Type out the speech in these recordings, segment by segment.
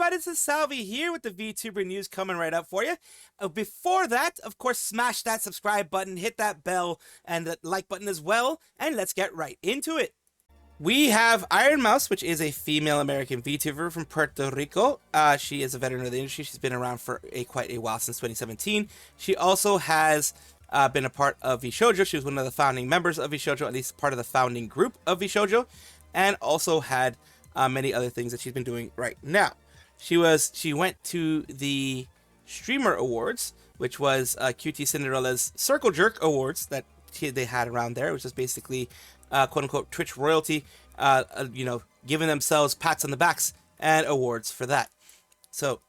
everybody, this is Salvi here with the VTuber news coming right up for you. Before that, of course, smash that subscribe button, hit that bell, and the like button as well, and let's get right into it. We have Ironmouse, which is a female American VTuber from Puerto Rico. She is a veteran of the industry. She's been around for quite a while, since 2017. She also has been a part of vshojo. She was one of the founding members of vshojo, at least part of the founding group of vshojo, and also had many other things that she's been doing right now. She went to the Streamer Awards, which was QT Cinderella's Circle Jerk Awards that they had around there, which is basically quote unquote Twitch royalty, you know, giving themselves pats on the backs and awards for that. So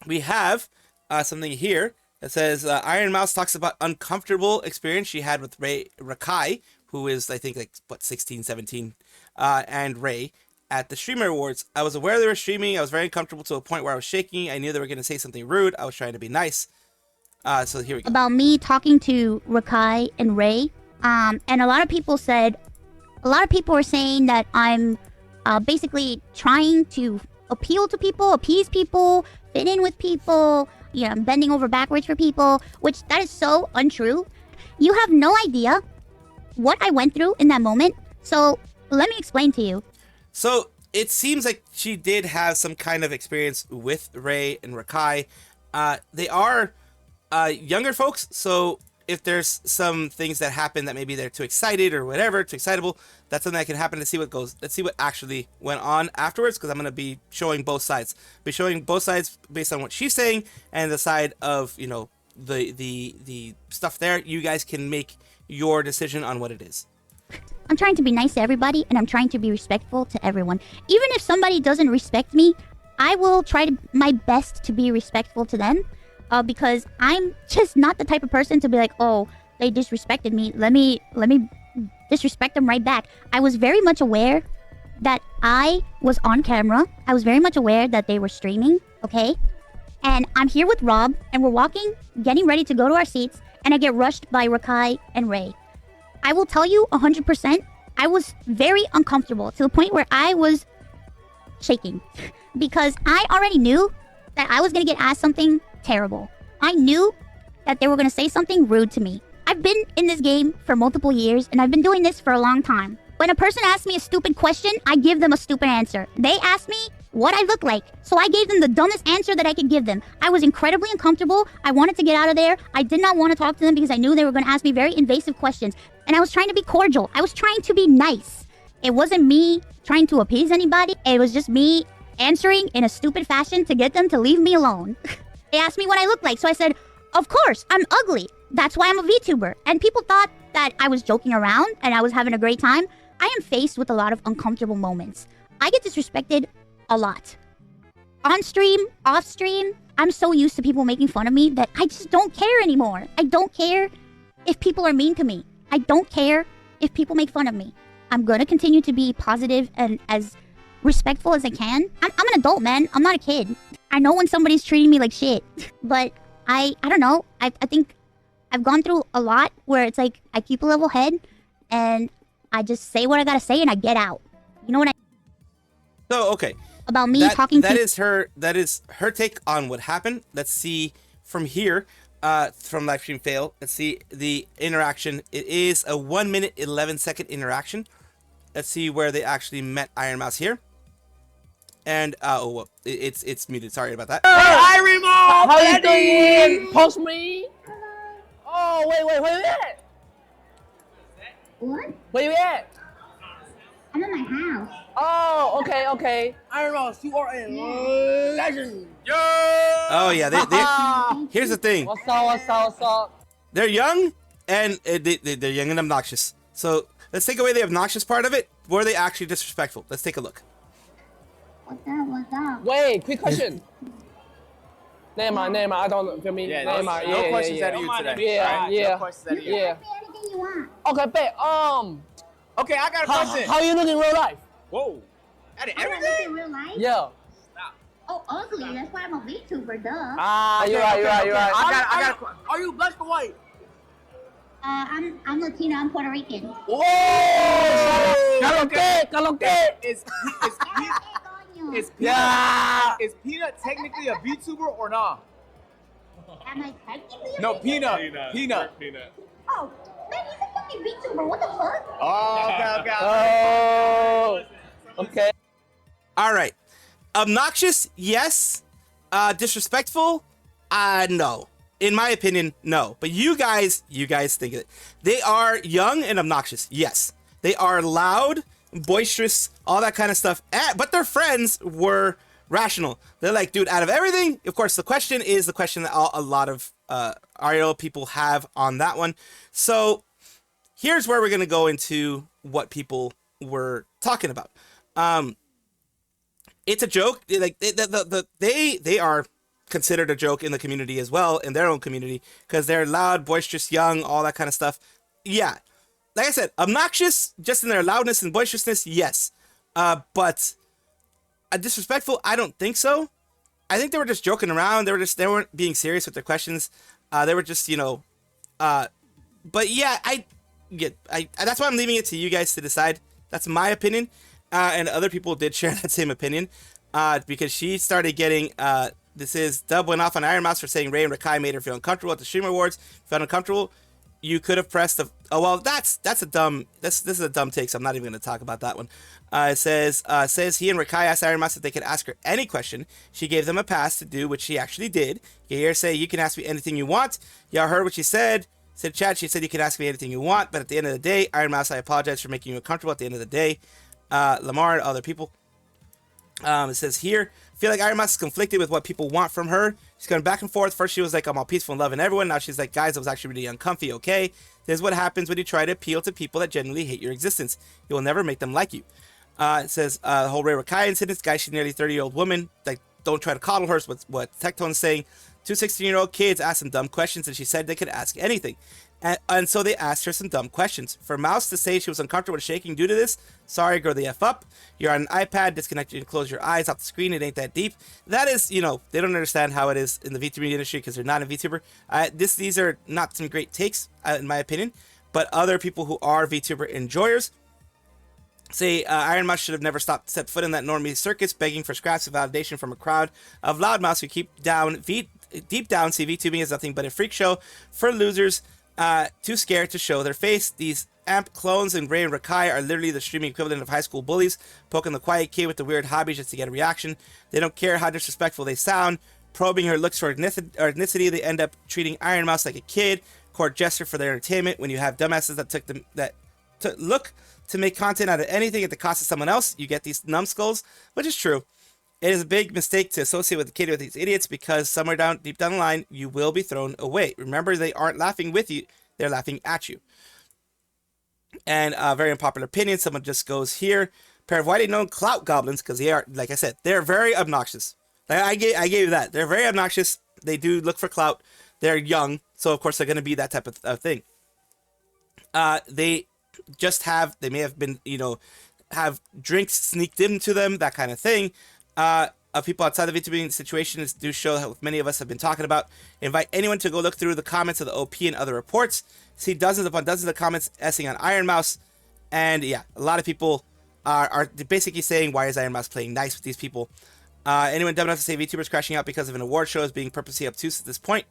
we have something here that says Ironmouse talks about uncomfortable experience she had with Rakai, who is I think like what 16, 17, and Ray. At the Streamer Awards, I was aware they were streaming. I was very uncomfortable to a point where I was shaking. I knew they were going to say something rude. I was trying to be nice. So here we go. About me talking to Rakai and Ray. And a lot of people were saying that I'm basically trying to appeal to people, appease people, fit in with people. You know, I'm bending over backwards for people, which that is so untrue. You have no idea what I went through in that moment. So let me explain to you. So it seems like she did have some kind of experience with Ray and Rakai. They are younger folks, so if there's some things that happen that maybe they're too excited or whatever, too excitable, that's something that can happen. Let's see what goes. Let's see what actually went on afterwards, because I'm going to be showing both sides. Be showing both sides based on what she's saying and the side of, you know, the stuff there. You guys can make your decision on what it is. I'm trying to be nice to everybody, and I'm trying to be respectful to everyone. Even if somebody doesn't respect me, I will try my best to be respectful to them, because I'm just not the type of person to be like, oh, they disrespected me. Let me disrespect them right back. I was very much aware that I was on camera. I was very much aware that they were streaming, okay? And I'm here with Rob, and we're walking, getting ready to go to our seats, and I get rushed by Rakai and Ray. I will tell you 100%, I was very uncomfortable to the point where I was shaking because I already knew that I was going to get asked something terrible. I knew that they were going to say something rude to me. I've been in this game for multiple years and I've been doing this for a long time. When a person asks me a stupid question, I give them a stupid answer. They asked me what I look like, so I gave them the dumbest answer that I could give them. I was incredibly uncomfortable. I wanted to get out of there. I did not want to talk to them because I knew they were going to ask me very invasive questions. And I was trying to be cordial. I was trying to be nice. It wasn't me trying to appease anybody. It was just me answering in a stupid fashion to get them to leave me alone. They asked me what I look like, so I said, of course, I'm ugly. That's why I'm a VTuber. And people thought that I was joking around and I was having a great time. I am faced with a lot of uncomfortable moments. I get disrespected a lot. On stream, off stream, I'm so used to people making fun of me that I just don't care anymore. I don't care if people are mean to me. I don't care if people make fun of me. I'm going to continue to be positive and as respectful as I can. I'm an adult, man. I'm not a kid. I know when somebody's treating me like shit. But I don't know. I think I've gone through a lot where it's like I keep a level head and I just say what I gotta say and I get out. You know what I... So, okay. About me talking to... That is her take on what happened. Let's see from here, from Livestream Fail. Let's see the interaction. It is a 1 minute, 11-second interaction. Let's see where they actually met Ironmouse here. And, oh, well, it's muted. Sorry about that. Hey, Rima! How you doing? Post me. Oh, wait. What? Where you at? I'm at my house. Oh, okay. Ironmouse, you are a legend. Yo! Oh, yeah. Here's the thing. What's up? They're young, and they're young and obnoxious. So let's take away the obnoxious part of it. Were they actually disrespectful? Let's take a look. What's up? Wait, quick question. Neymar, I don't feel me. Yeah, Neymar, no questions out of you today. Yeah. No questions out of you. Yeah. Anything you want. Okay, bet. Okay, I got a question. How you look in real life? Whoa. That is I look everything? in real life? Yeah. Oh, ugly. That's why I'm a VTuber, duh. You're right. I got a question. Are you black or white? I'm Latina. I'm Puerto Rican. Whoa! Caloque. It's Coño. It's Yeah. Is Peanut technically a VTuber or not? Am I technically a No, VTuber? Peanut. Peanut. Oh, man, he's a fucking VTuber. What the fuck? Oh, okay. Oh. Okay. All right. Obnoxious, yes. Disrespectful, no. In my opinion, no. But you guys think it. They are young and obnoxious, yes. They are loud, boisterous, all that kind of stuff. But their friends were rational. They're like, dude, out of everything, of course, the question is the question that a lot of RL people have on that one. So here's where we're going to go into what people were talking about. It's a joke. Like they are considered a joke in the community as well, in their own community, because they're loud, boisterous, young, all that kind of stuff. Yeah, like I said, obnoxious just in their loudness and boisterousness, yes. But disrespectful, I don't think so. I think they were just joking around. They weren't being serious with their questions. They were just, but yeah, that's why I'm leaving it to you guys to decide. That's my opinion. And other people did share that same opinion, because she started getting, this is Dub went off on Ironmouse for saying Ray and Rakai made her feel uncomfortable at the Stream Awards. Felt uncomfortable. You could have pressed the, oh, well, this is a dumb take, so I'm not even going to talk about that one. It says he and Rakai asked Ironmouse if they could ask her any question. She gave them a pass to do, which she actually did. You hear her say, you can ask me anything you want. Y'all heard what she said. Said chat, she said you can ask me anything you want, but at the end of the day, Ironmouse, I apologize for making you uncomfortable at the end of the day. Lamar and other people. It says here, feel like Ironmouse is conflicted with what people want from her. She's going back and forth. First she was like, I'm all peaceful and loving everyone. Now she's like, guys, I was actually really uncomfy. Okay, this is what happens when you try to appeal to people that genuinely hate your existence. You will never make them like you. It says the whole Ray Rakai incident. Guys, she's nearly 30-year-old woman. Like, don't try to coddle her. Is what Tectone's saying. 2 16-year-old kids asked some dumb questions, and she said they could ask anything. And so they asked her some dumb questions. For Mouse to say she was uncomfortable with shaking due to this, sorry, grow the F up. You're on an iPad, disconnect and close your eyes off the screen. It ain't that deep. That is, they don't understand how it is in the VTuber industry because they're not a VTuber. These are not some great takes, in my opinion. But other people who are VTuber enjoyers say Ironmouse should have never stepped foot in that normie circus, begging for scraps of validation from a crowd of loudmouths who deep down see VTubing as nothing but a freak show for losers. Too scared to show their face. These amp clones and Ray and Rakai are literally the streaming equivalent of high school bullies, poking the quiet kid with the weird hobbies just to get a reaction. They don't care how disrespectful they sound. Probing her looks for ethnicity, they end up treating Ironmouse like a kid, court gesture for their entertainment. When you have dumbasses that look to make content out of anything at the cost of someone else, you get these numbskulls, which is true. It is a big mistake to associate with a kid with these idiots because somewhere deep down the line, you will be thrown away. Remember, they aren't laughing with you. They're laughing at you. And a very unpopular opinion. Someone just goes here. Pair of widely known clout goblins, because they are, like I said, they're very obnoxious. Like I gave you that. They're very obnoxious. They do look for clout. They're young. So, of course, they're going to be that type of thing. They may have been, have drinks sneaked into them, that kind of thing. Of people outside the VTubing situation do show how many of us have been talking about. Invite anyone to go look through the comments of the OP and other reports. See dozens upon dozens of comments essing on Ironmouse. And yeah, a lot of people are basically saying, why is Ironmouse playing nice with these people? Anyone dumb enough to say VTubers crashing out because of an award show is being purposely obtuse at this point?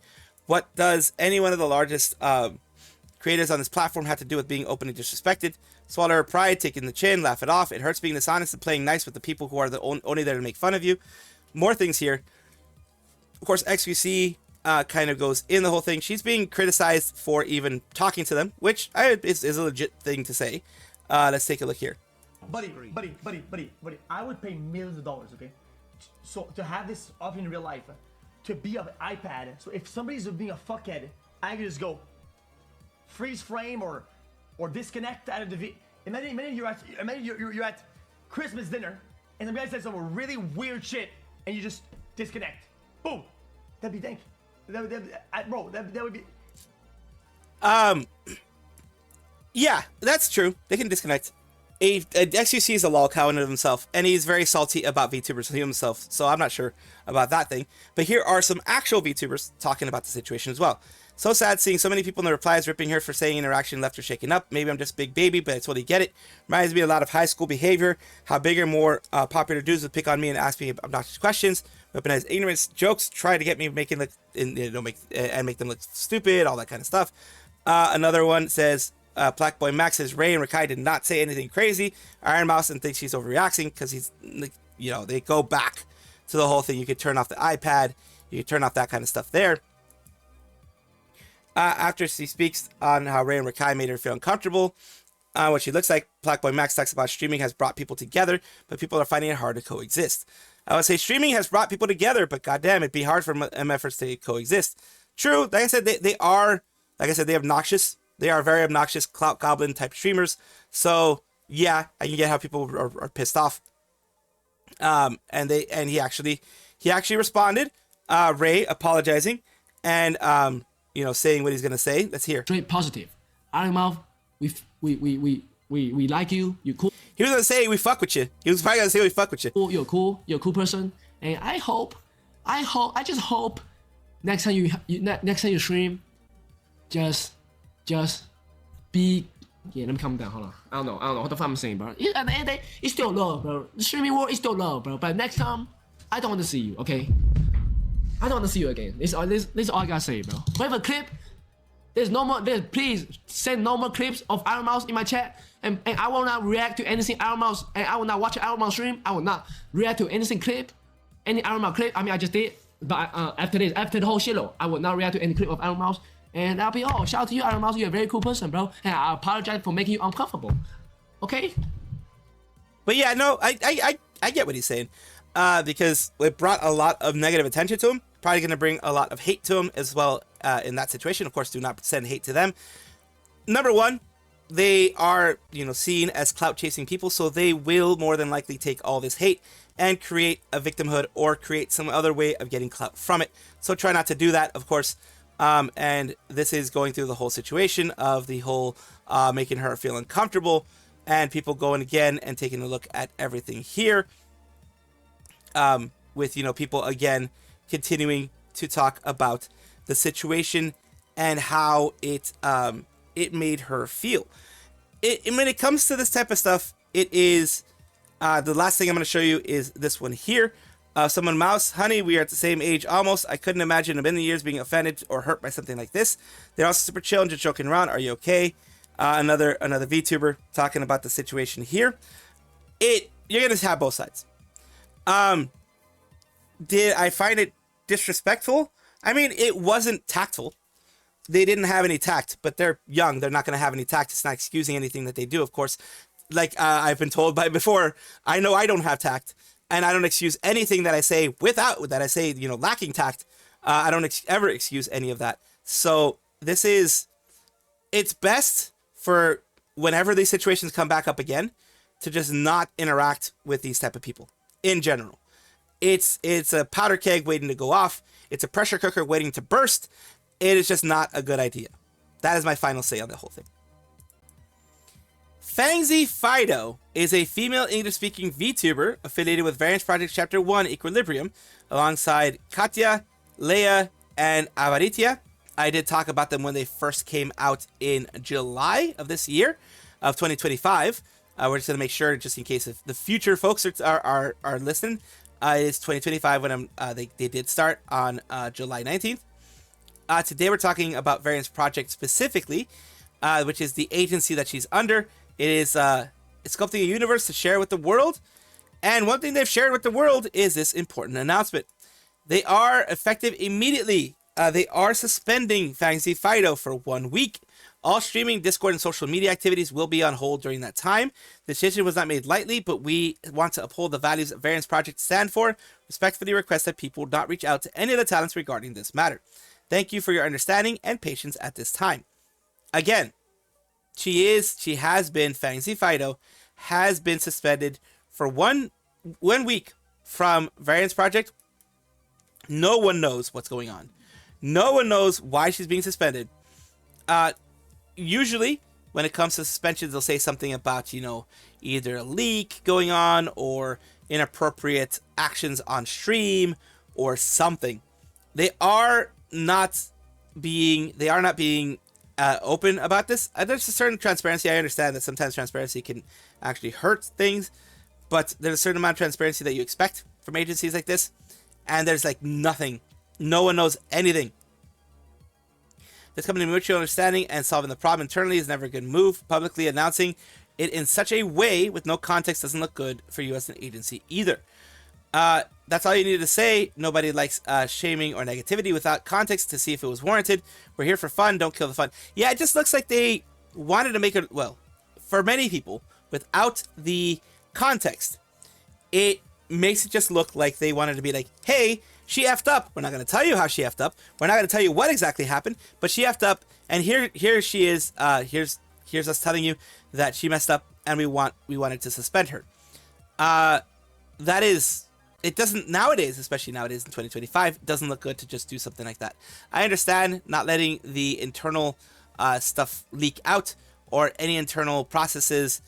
What does any one of the largest creators on this platform have to do with being openly disrespected? Swallow her pride, take in the chin, laugh it off. It hurts being dishonest and playing nice with the people who are only there to make fun of you. More things here. Of course, XQC kind of goes in the whole thing. She's being criticized for even talking to them, which is a legit thing to say. Let's take a look here. Buddy, I would pay millions of dollars, okay? So to have this option in real life, to be on an iPad. So if somebody's being a fuckhead, I can just go freeze frame or disconnect out of the video. Imagine you're at Christmas dinner and the guy says some really weird shit and you just disconnect. Boom. That'd be dank. That would be. Yeah, that's true. They can disconnect. XQC is a lol cow in of himself, and he's very salty about VTubers himself, so I'm not sure about that thing. But here are some actual VTubers talking about the situation as well. So sad seeing so many people in the replies ripping her for saying interaction left her shaken up. Maybe I'm just big baby, but I totally get it. Reminds me a lot of high school behavior. How bigger, more popular dudes would pick on me and ask me obnoxious questions. Weaponize ignorance jokes, try to get me making look and make them look stupid, all that kind of stuff. Another one says, Black Boy Max says Ray and Rakai did not say anything crazy. Ironmouse and thinks she's overreacting because he's, you know, they go back to the whole thing. You could turn off the iPad, you could turn off that kind of stuff there. After she speaks on how Ray and Rakai made her feel uncomfortable, what she looks like, Black Boy Max talks about streaming has brought people together, but people are finding it hard to coexist. I would say streaming has brought people together, but goddamn, it'd be hard for MFers to coexist. True, like I said, they are, like I said, they are very obnoxious clout goblin type streamers. So yeah, I can get how people are pissed off. And he actually responded, Ray apologizing and you know, saying what he's gonna say. Let's hear. Straight positive. Ironmouse, we like you. You're cool. He was gonna say we fuck with you. He was probably gonna say we fuck with you. You're cool. You're a cool person. And I just hope next time you stream, just be. Yeah, let me calm down. Hold on. I don't know what the fuck I'm saying, bro. At the end of the day, it's still love, bro. The streaming world is still love, bro. But next time, I don't want to see you, okay? I don't want to see you again. This is all I gotta say, bro. We have a clip. There's no more. Please send no more clips of Ironmouse in my chat, and I will not react to anything Ironmouse, and I will not watch an Ironmouse stream. I will not react to anything clip, any Ironmouse clip. I mean, I just did, but after the whole shitload, I will not react to any clip of Ironmouse, and that'll be all. Shout out to you, Ironmouse. You're a very cool person, bro, and I apologize for making you uncomfortable. Okay. But yeah, no, I get what he's saying, because it brought a lot of negative attention to him. Probably going to bring a lot of hate to him as well in that situation. Of course, do not send hate to them. Number one, they are, you know, seen as clout chasing people, so they will more than likely take all this hate and create a victimhood or create some other way of getting clout from it. So try not to do that, of course. And this is going through the whole situation of the whole making her feel uncomfortable and people going again and taking a look at everything here with, you know, people again continuing to talk about the situation and how it made her feel. When it comes to this type of stuff, it is the last thing I'm going to show you is this one here. Someone Mouse, honey, we are at the same age almost. I couldn't imagine in a million years being offended or hurt by something like this. They're also super chill and just joking around. Are you okay? Another VTuber talking about the situation here. You're going to have both sides. Did I find it disrespectful? I mean, it wasn't tactful. They didn't have any tact, but they're young. They're not going to have any tact. It's not excusing anything that they do, of course. Like I've been told by before, I know I don't have tact, and I don't excuse anything that I say you know, lacking tact. I don't ever excuse any of that. So it's best for whenever these situations come back up again to just not interact with these type of people in general. It's a powder keg waiting to go off. It's a pressure cooker waiting to burst. It is just not a good idea. That is my final say on the whole thing. Fangsie Fido is a female English-speaking VTuber affiliated with Variance Project Chapter 1 Equilibrium alongside Katya, Leia, and Avaritia. I did talk about them when they first came out in July of this year, of 2025. We're just going to make sure, just in case if the future folks are listening, it's 2025 when they did start on July 19th. Today we're talking about Variance Project specifically, which is the agency that she's under. It is sculpting a universe to share with the world. And one thing they've shared with the world is this important announcement. They are effective immediately. They are suspending Fangsie Fido for 1 week. All streaming, Discord, and social media activities will be on hold during that time. The decision was not made lightly, but we want to uphold the values that Variance Project stand for. Respectfully request that people not reach out to any of the talents regarding this matter. Thank you for your understanding and patience at this time. Again, Fangsie Fido has been suspended for one week from Variance Project. No one knows what's going on. No one knows why she's being suspended. Usually, when it comes to suspensions, they'll say something about, you know, either a leak going on or inappropriate actions on stream or something. They are not not being open about this. There's a certain transparency. I understand that sometimes transparency can actually hurt things, but there's a certain amount of transparency that you expect from agencies like this, and there's like nothing. No one knows anything. This coming to mutual understanding and solving the problem internally is never a good move. Publicly announcing it in such a way with no context doesn't look good for you as an agency either. That's all you need to say. Nobody likes shaming or negativity without context to see if it was warranted. We're here for fun. Don't kill the fun. Yeah, it just looks like they wanted to make it, well, for many people, without the context, it makes it just look like they wanted to be like, hey, she effed up. We're not going to tell you how she effed up. We're not going to tell you what exactly happened, but she effed up, and here she is. Here's us telling you that she messed up, and we wanted to suspend her. That is, it doesn't nowadays, especially nowadays in 2025, it doesn't look good to just do something like that. I understand not letting the internal stuff leak out or any internal processes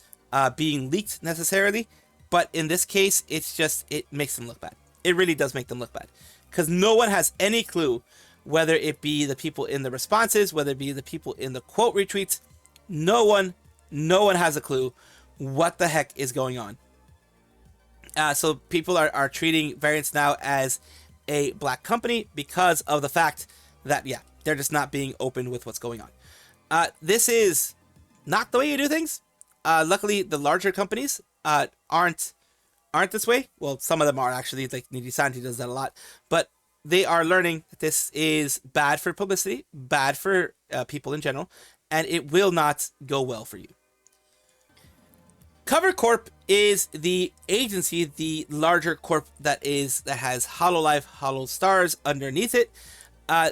being leaked necessarily, but in this case, it makes them look bad. It really does make them look bad, because no one has any clue, whether it be the people in the responses, whether it be the people in the quote retweets. No one has a clue what the heck is going on. So people are treating Variance now as a black company because of the fact that, yeah, they're just not being open with what's going on. This is not the way you do things. Luckily, the larger companies aren't this way. Well, some of them are actually, like Nijisanji does that a lot, but they are learning that this is bad for publicity, bad for people in general, and it will not go well for you. Cover Corp is the agency, the larger corp that has Hololive, Holostars underneath it.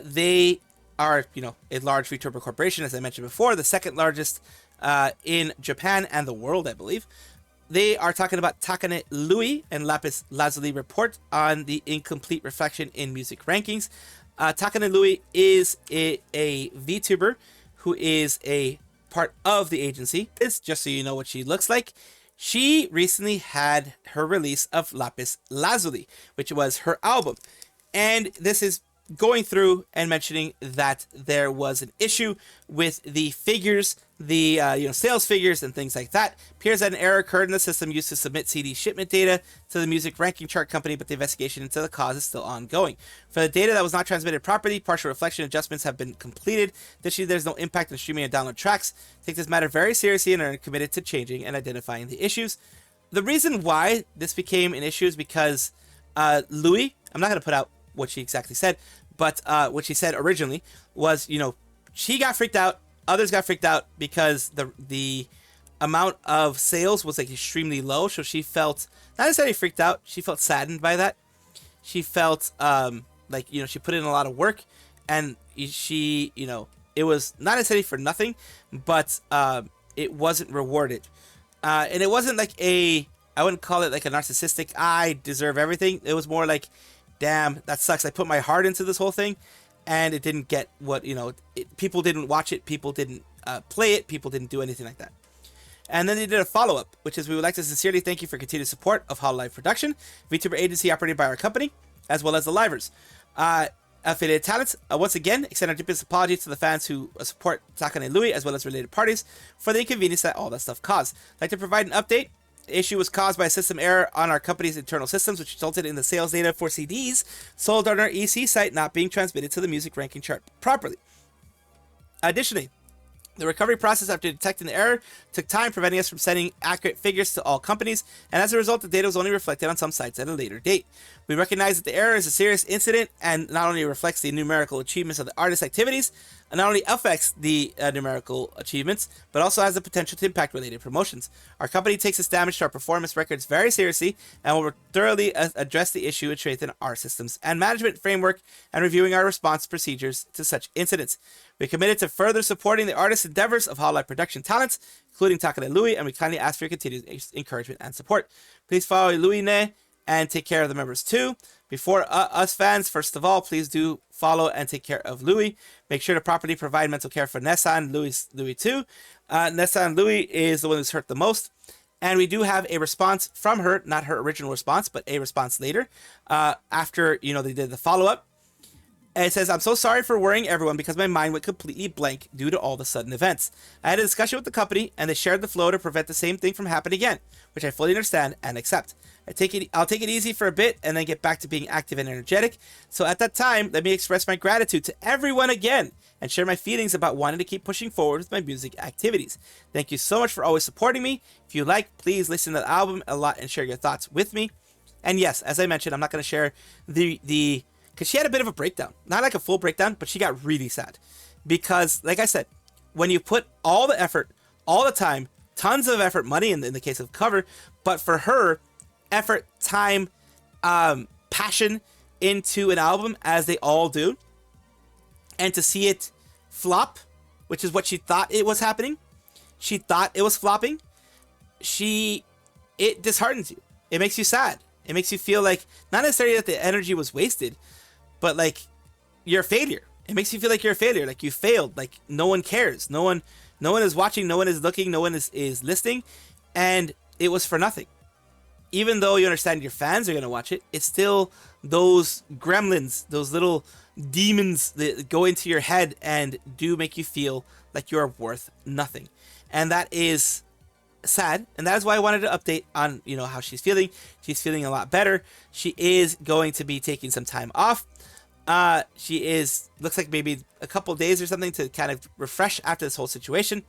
They are, a large Vtuber corporation, as I mentioned before, the second largest in Japan and the world, I believe. They are talking about Takane Lui and Lapis Lazuli report on the incomplete reflection in music rankings. Takane Lui is a VTuber who is a part of the agency. It's just so you know what she looks like. She recently had her release of Lapis Lazuli, which was her album. And this is going through and mentioning that there was an issue with the figures, the sales figures and things like that. Appears that an error occurred in the system used to submit CD shipment data to the music ranking chart company, but the investigation into the cause is still ongoing. For the data that was not transmitted properly, partial reflection adjustments have been completed. Additionally, there's no impact on streaming and download tracks. Take this matter very seriously and are committed to changing and identifying the issues. The reason why this became an issue is because Lui, I'm not going to put out what she exactly said, but what she said originally was, she got freaked out, others got freaked out because the amount of sales was like extremely low, so she felt not necessarily freaked out, she felt saddened by that. She felt she put in a lot of work, and she, it was not necessarily for nothing, but it wasn't rewarded. And it wasn't like I wouldn't call it like a narcissistic, I deserve everything. It was more like, damn, that sucks. I put my heart into this whole thing, and it didn't get what, people didn't watch it, people didn't play it, people didn't do anything like that. And then they did a follow-up, which is, we would like to sincerely thank you for continued support of Hololive Production, VTuber agency operated by our company, as well as the Livers. Affiliated talents, once again, extend our deepest apologies to the fans who support Takane Lui, as well as related parties, for the inconvenience that all that stuff caused. I'd like to provide an update. The issue was caused by a system error on our company's internal systems, which resulted in the sales data for CDs sold on our EC site not being transmitted to the music ranking chart properly. Additionally, the recovery process after detecting the error took time, preventing us from sending accurate figures to all companies, and as a result, the data was only reflected on some sites at a later date. We recognize that the error is a serious incident and not only reflects the numerical achievements of the artist's activities, and not only affects the numerical achievements, but also has the potential to impact related promotions. Our company takes this damage to our performance records very seriously and will thoroughly address the issue and strengthen our systems and management framework and reviewing our response procedures to such incidents. We're committed to further supporting the artist endeavors of Hololive production talents, including Takane Lui, and we kindly ask for your continued encouragement and support. Please follow Lui and take care of the members too. Before us fans, first of all, please do follow and take care of Lui. Make sure to properly provide mental care for Nessa and Lui too. Nessa and Lui is the one who's hurt the most. And we do have a response from her, not her original response, but a response later, after, they did the follow-up. And it says, I'm so sorry for worrying everyone because my mind went completely blank due to all the sudden events. I had a discussion with the company and they shared the flow to prevent the same thing from happening again, which I fully understand and accept. I'll take it easy for a bit and then get back to being active and energetic. So at that time, let me express my gratitude to everyone again and share my feelings about wanting to keep pushing forward with my music activities. Thank you so much for always supporting me. If you like, please listen to the album a lot and share your thoughts with me. And yes, as I mentioned, I'm not going to share the because she had a bit of a breakdown. Not like a full breakdown, but she got really sad. Because, like I said, when you put all the effort, all the time, tons of effort, money in the case of cover, but for her, effort, time, passion into an album, as they all do, and to see it flop, which is what she thought it was happening. She thought it was flopping. It disheartens you. It makes you sad. It makes you feel like, not necessarily that the energy was wasted, but like you're a failure. It makes you feel like you're a failure, like you failed, like no one cares. No one is watching, no one is looking, no one is listening, and it was for nothing. Even though you understand your fans are going to watch it, it's still those gremlins, those little demons that go into your head and do make you feel like you're worth nothing. And that is sad, and that is why I wanted to update on how she's feeling. She's feeling a lot better. She is going to be taking some time off. Looks like maybe a couple days or something to kind of refresh after this whole situation.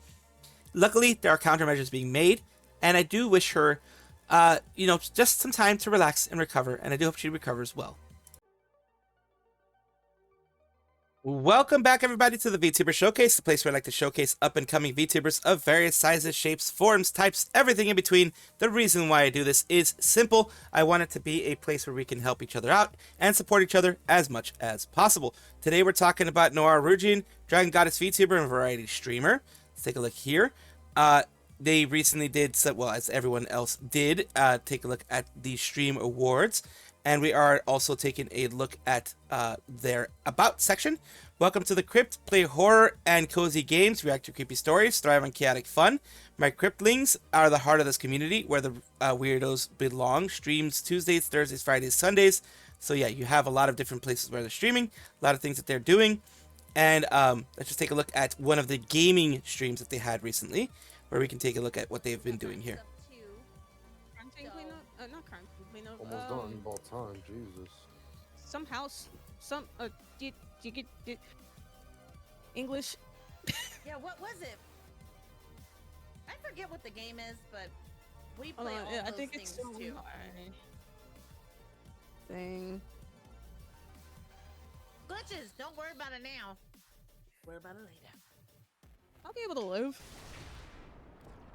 Luckily, there are countermeasures being made, and I do wish her just some time to relax and recover, and I do hope she recovers well. Welcome back, everybody, to the VTuber Showcase, the place where I like to showcase up-and-coming VTubers of various sizes, shapes, forms, types, everything in between. The reason why I do this is simple. I want it to be a place where we can help each other out and support each other as much as possible. Today, we're talking about Noire Ryuujin, Dragon Goddess VTuber and variety streamer. Let's take a look here. They recently did, as everyone else did, take a look at the Stream Awards. And we are also taking a look at their About section. Welcome to the Crypt. Play horror and cozy games, react to creepy stories, thrive on chaotic fun. My Cryptlings are the heart of this community where the weirdos belong. Streams Tuesdays, Thursdays, Fridays, Sundays. So yeah, you have a lot of different places where they're streaming, a lot of things that they're doing. And let's just take a look at one of the gaming streams that they had recently, where we can take a look at what they've been doing here. Almost done about time, Jesus. Some house, did English? Yeah, what was it? I forget what the game is, but we play all I those think things it's too. Thing. Glitches, don't worry about it now. Worry about it later. I'll be able to live.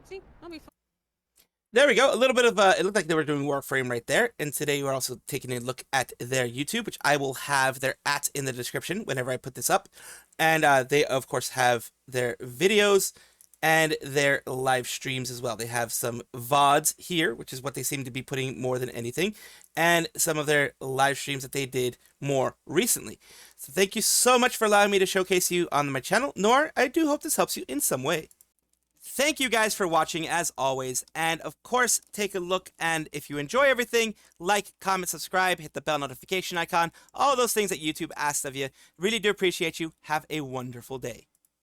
See, I'll be fine. There we go. A little bit of, it looked like they were doing Warframe right there. And today we're also taking a look at their YouTube, which I will have their @ in the description whenever I put this up. And they, of course, have their videos and their live streams as well. They have some VODs here, which is what they seem to be putting more than anything, and some of their live streams that they did more recently. So thank you so much for allowing me to showcase you on my channel. Noire, I do hope this helps you in some way. Thank you guys for watching as always, and of course take a look, and if you enjoy everything, like, comment, subscribe, hit the bell notification icon, all those things that YouTube asks of you. Really do appreciate you. Have a wonderful day.